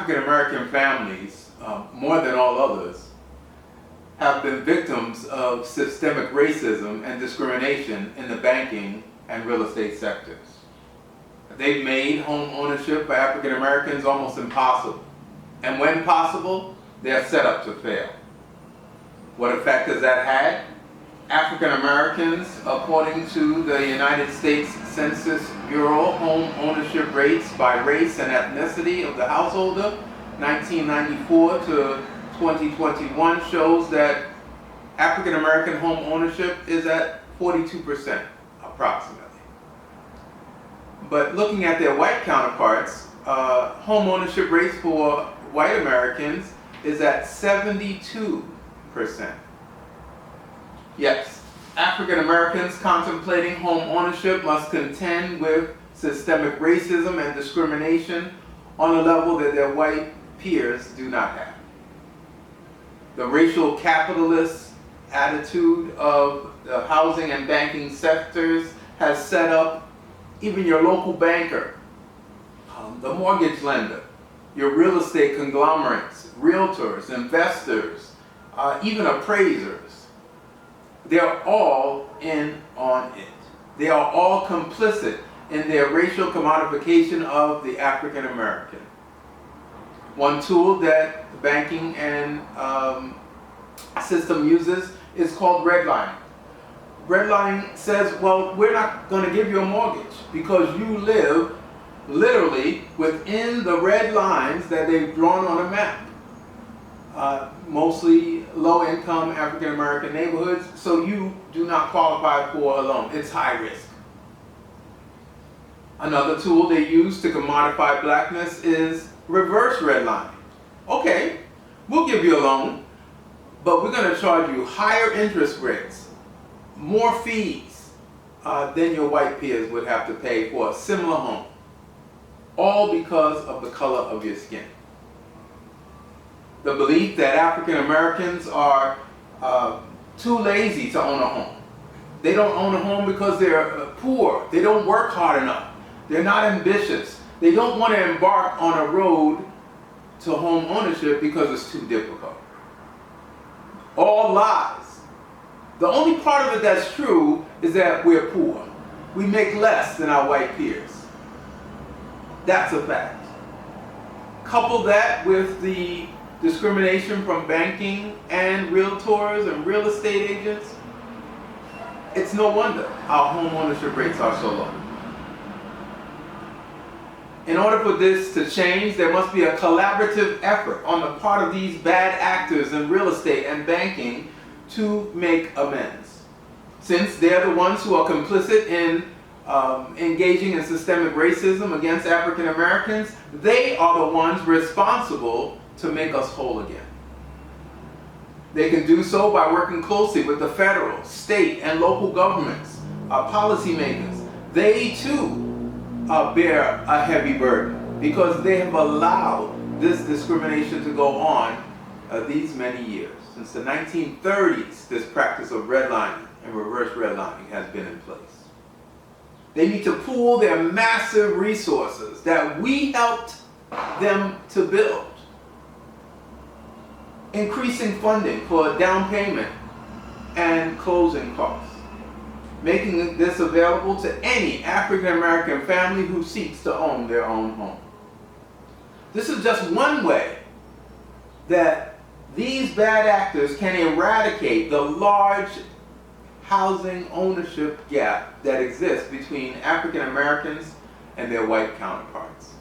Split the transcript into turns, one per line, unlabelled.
African American families, more than all others, have been victims of systemic racism and discrimination in the banking and real estate sectors. They've made home ownership for African Americans almost impossible. And when possible, they're set up to fail. What effect has that had? African Americans, according to the United States Census Bureau, home ownership rates by race and ethnicity of the householder, 1994 to 2021, shows that African American home ownership is at 42%, approximately. But looking at their white counterparts, home ownership rates for white Americans is at 72%. Yes, African Americans contemplating home ownership must contend with systemic racism and discrimination on a level that their white peers do not have. The racial capitalist attitude of the housing and banking sectors has set up even your local banker, the mortgage lender, your real estate conglomerates, realtors, investors, even appraisers. They're all in on it. They are all complicit in their racial commodification of the African American. One tool that the banking and system uses is called redlining. Redlining says, well, we're not going to give you a mortgage because you live literally within the red lines that they've drawn on a map. Mostly low-income African-American neighborhoods, so you do not qualify for a loan. It's high risk. Another tool they use to commodify blackness is reverse redlining. Okay, we'll give you a loan, but we're going to charge you higher interest rates, more fees than your white peers would have to pay for a similar home, all because of the color of your skin. The belief that African Americans are too lazy to own a home. They don't own a home because they're poor. They don't work hard enough. They're not ambitious. They don't want to embark on a road to home ownership because it's too difficult. All lies. The only part of it that's true is that we're poor. We make less than our white peers. That's a fact. Couple that with the discrimination from banking and realtors and real estate agents, it's no wonder our home ownership rates are so low. In order for this to change, there must be a collaborative effort on the part of these bad actors in real estate and banking to make amends. Since they're the ones who are complicit in engaging in systemic racism against African Americans, they are the ones responsible to make us whole again. They can do so by working closely with the federal, state, and local governments, policymakers. They too bear a heavy burden because they have allowed this discrimination to go on these many years. Since the 1930s, this practice of redlining and reverse redlining has been in place. They need to pool their massive resources that we helped them to build, increasing funding for down payment and closing costs, making this available to any African American family who seeks to own their own home. This is just one way that these bad actors can eradicate the large housing ownership gap that exists between African Americans and their white counterparts.